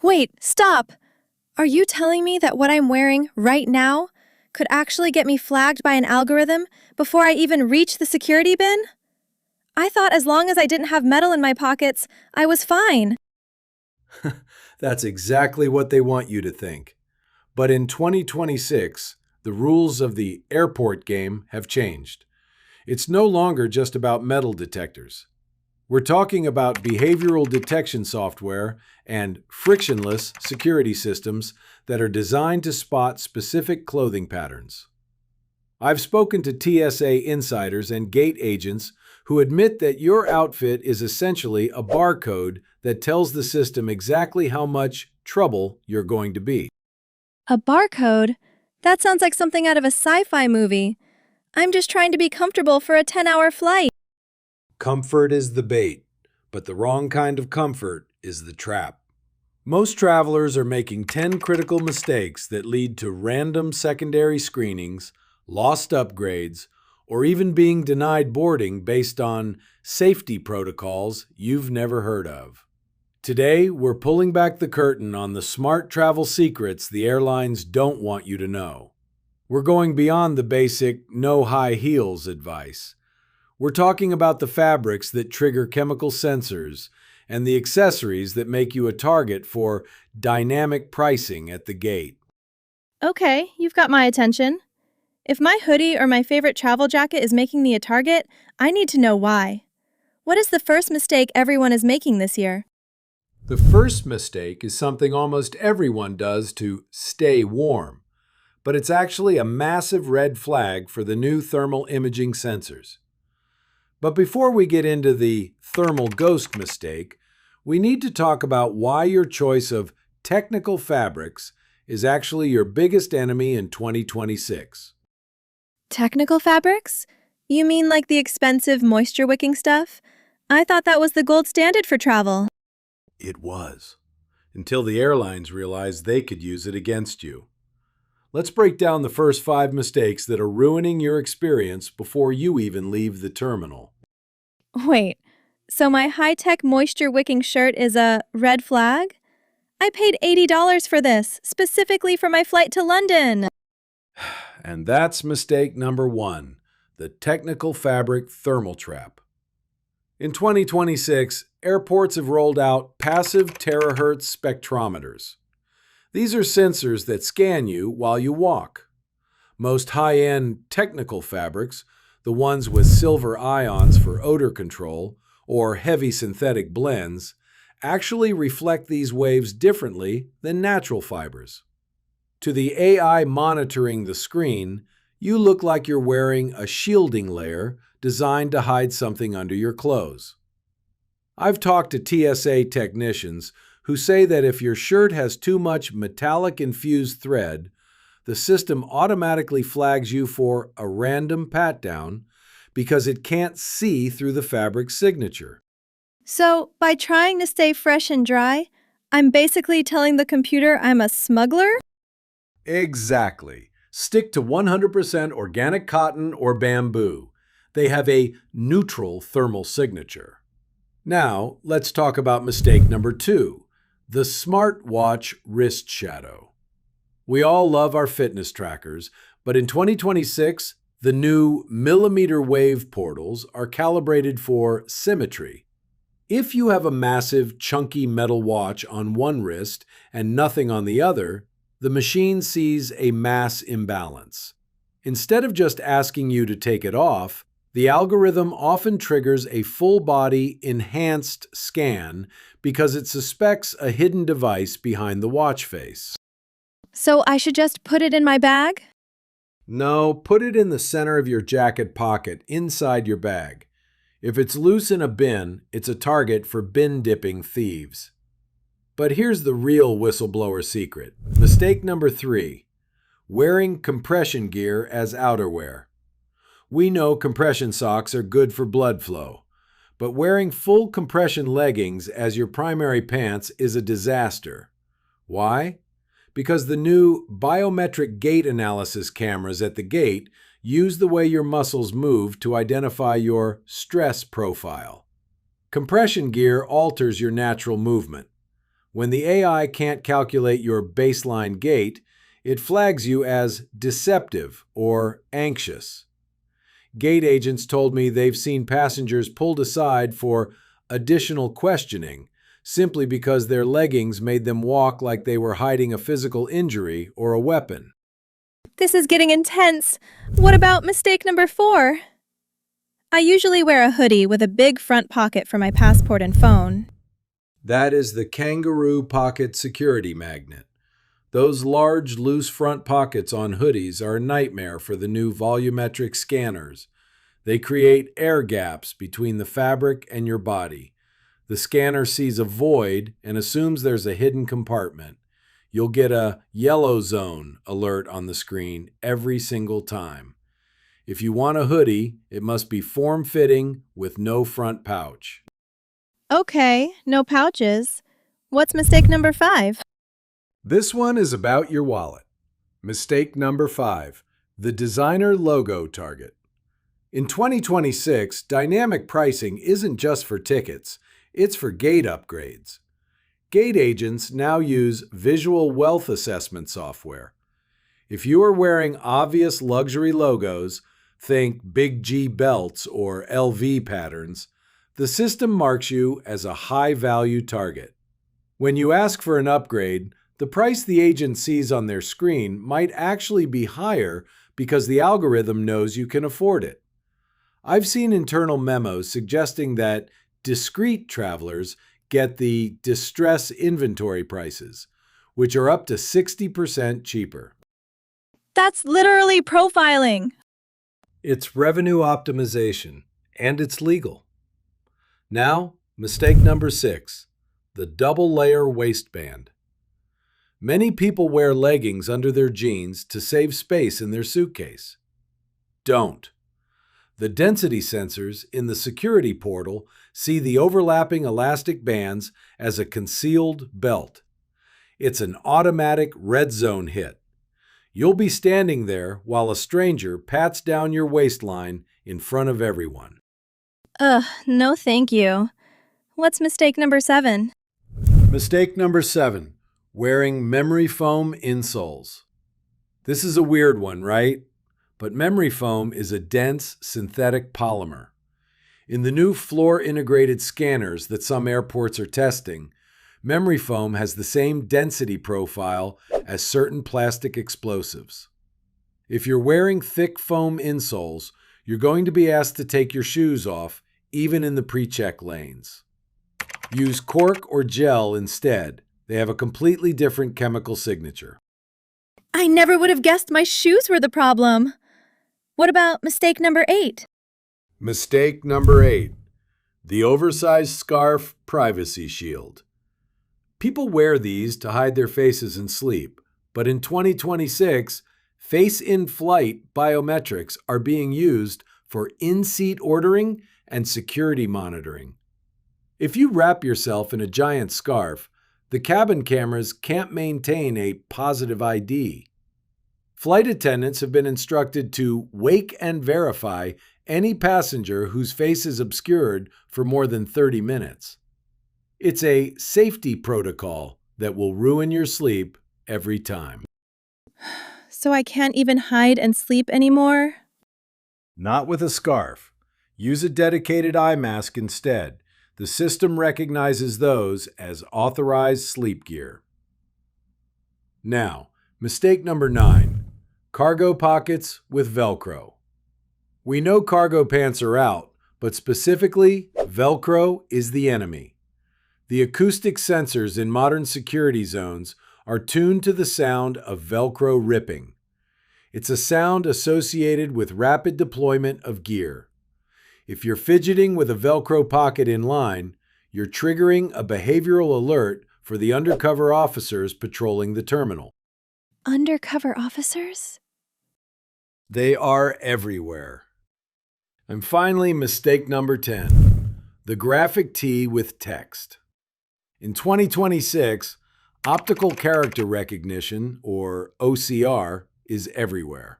Wait, stop! Are you telling me that what I'm wearing right now could actually get me flagged by an algorithm before I even reach the security bin? I thought as long as I didn't have metal in my pockets, I was fine. That's exactly what they want you to think. But in 2026, the rules of the airport game have changed. It's no longer just about metal detectors. We're talking about behavioral detection software and frictionless security systems that are designed to spot specific clothing patterns. I've spoken to TSA insiders and gate agents who admit that your outfit is essentially a barcode that tells the system exactly how much trouble you're going to be. A barcode? That sounds like something out of a sci-fi movie. I'm just trying to be comfortable for a 10-hour flight. Comfort is the bait, but the wrong kind of comfort is the trap. Most travelers are making 10 critical mistakes that lead to random secondary screenings, lost upgrades, or even being denied boarding based on safety protocols you've never heard of. Today, we're pulling back the curtain on the smart travel secrets the airlines don't want you to know. We're going beyond the basic no high heels advice. We're talking about the fabrics that trigger chemical sensors and the accessories that make you a target for dynamic pricing at the gate. Okay, you've got my attention. If my hoodie or my favorite travel jacket is making me a target, I need to know why. What is the first mistake everyone is making this year? The first mistake is something almost everyone does to stay warm, but it's actually a massive red flag for the new thermal imaging sensors. But before we get into the thermal ghost mistake, we need to talk about why your choice of technical fabrics is actually your biggest enemy in 2026. Technical fabrics? You mean like the expensive moisture-wicking stuff? I thought that was the gold standard for travel. It was, until the airlines realized they could use it against you. Let's break down the first 5 mistakes that are ruining your experience before you even leave the terminal. Wait, so my high-tech moisture-wicking shirt is a red flag? I paid $80 for this, specifically for my flight to London. And that's mistake number 1, the technical fabric thermal trap. In 2026, airports have rolled out passive terahertz spectrometers. These are sensors that scan you while you walk. Most high-end technical fabrics, the ones with silver ions for odor control or heavy synthetic blends, actually reflect these waves differently than natural fibers. To the AI monitoring the screen, you look like you're wearing a shielding layer designed to hide something under your clothes. I've talked to TSA technicians who say that if your shirt has too much metallic-infused thread, the system automatically flags you for a random pat-down because it can't see through the fabric signature. So, by trying to stay fresh and dry, I'm basically telling the computer I'm a smuggler? Exactly. Stick to 100% organic cotton or bamboo. They have a neutral thermal signature. Now, let's talk about mistake number 2, the smartwatch wrist shadow. We all love our fitness trackers, but in 2026, the new millimeter wave portals are calibrated for symmetry. If you have a massive, chunky metal watch on one wrist and nothing on the other, the machine sees a mass imbalance. Instead of just asking you to take it off, the algorithm often triggers a full-body enhanced scan because it suspects a hidden device behind the watch face. So I should just put it in my bag? No, put it in the center of your jacket pocket, inside your bag. If it's loose in a bin, it's a target for bin-dipping thieves. But here's the real whistleblower secret. Mistake number 3, wearing compression gear as outerwear. We know compression socks are good for blood flow, but wearing full compression leggings as your primary pants is a disaster. Why? Because the new biometric gait analysis cameras at the gate use the way your muscles move to identify your stress profile. Compression gear alters your natural movement. When the AI can't calculate your baseline gait, it flags you as deceptive or anxious. Gate agents told me they've seen passengers pulled aside for additional questioning simply because their leggings made them walk like they were hiding a physical injury or a weapon. This is getting intense. What about mistake number 4? I usually wear a hoodie with a big front pocket for my passport and phone. That is the kangaroo pocket security magnet. Those large, loose front pockets on hoodies are a nightmare for the new volumetric scanners. They create air gaps between the fabric and your body. The scanner sees a void and assumes there's a hidden compartment. You'll get a yellow zone alert on the screen every single time. If you want a hoodie, it must be form-fitting with no front pouch. Okay, no pouches. What's mistake number 5? This one is about your wallet. Mistake number 5, the designer logo target. In 2026, dynamic pricing isn't just for tickets, it's for gate upgrades. Gate agents now use visual wealth assessment software. If you are wearing obvious luxury logos, think Big G belts or LV patterns, the system marks you as a high-value target. When you ask for an upgrade, the price the agent sees on their screen might actually be higher because the algorithm knows you can afford it. I've seen internal memos suggesting that discreet travelers get the distress inventory prices, which are up to 60% cheaper. That's literally profiling. It's revenue optimization, and it's legal. Now, mistake number 6, the double-layer waistband. Many people wear leggings under their jeans to save space in their suitcase. Don't. The density sensors in the security portal see the overlapping elastic bands as a concealed belt. It's an automatic red zone hit. You'll be standing there while a stranger pats down your waistline in front of everyone. Ugh, no thank you. What's mistake number 7? Mistake number 7, wearing memory foam insoles. This is a weird one, right? But memory foam is a dense synthetic polymer. In the new floor-integrated scanners that some airports are testing, memory foam has the same density profile as certain plastic explosives. If you're wearing thick foam insoles, you're going to be asked to take your shoes off, even in the pre-check lanes. Use cork or gel instead. They have a completely different chemical signature. I never would have guessed my shoes were the problem. What about mistake number 8? Mistake number 8, the oversized scarf privacy shield. People wear these to hide their faces in sleep, but in 2026, face-in-flight biometrics are being used for in-seat ordering and security monitoring. If you wrap yourself in a giant scarf, the cabin cameras can't maintain a positive ID. Flight attendants have been instructed to wake and verify any passenger whose face is obscured for more than 30 minutes. It's a safety protocol that will ruin your sleep every time. So I can't even hide and sleep anymore? Not with a scarf. Use a dedicated eye mask instead. The system recognizes those as authorized sleep gear. Now, mistake number 9, cargo pockets with Velcro. We know cargo pants are out, but specifically, Velcro is the enemy. The acoustic sensors in modern security zones are tuned to the sound of Velcro ripping. It's a sound associated with rapid deployment of gear. If you're fidgeting with a Velcro pocket in line, you're triggering a behavioral alert for the undercover officers patrolling the terminal. Undercover officers? They are everywhere. And finally, mistake number 10, the graphic tee with text. In 2026, optical character recognition, or OCR, is everywhere.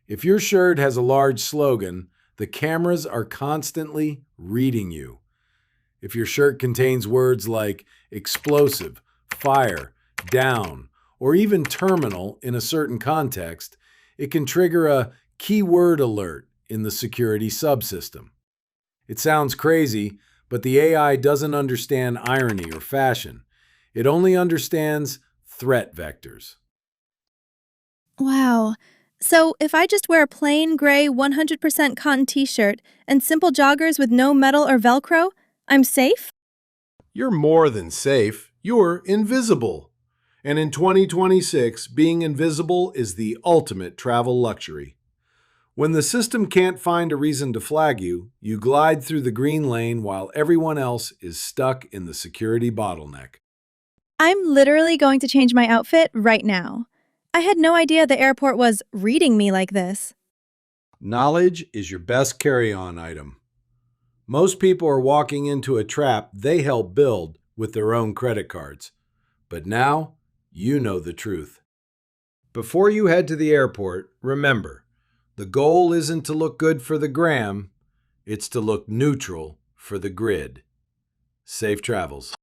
If your shirt has a large slogan, the cameras are constantly reading you. If your shirt contains words like explosive, fire, down, or even terminal in a certain context, it can trigger a keyword alert in the security subsystem. It sounds crazy, but the AI doesn't understand irony or fashion. It only understands threat vectors. Wow. So if I just wear a plain gray 100% cotton t-shirt and simple joggers with no metal or Velcro, I'm safe? You're more than safe. You're invisible. And in 2026, being invisible is the ultimate travel luxury. When the system can't find a reason to flag you, you glide through the green lane while everyone else is stuck in the security bottleneck. I'm literally going to change my outfit right now. I had no idea the airport was reading me like this. Knowledge is your best carry-on item. Most people are walking into a trap they helped build with their own credit cards. But now, you know the truth. Before you head to the airport, remember, the goal isn't to look good for the gram, it's to look neutral for the grid. Safe travels.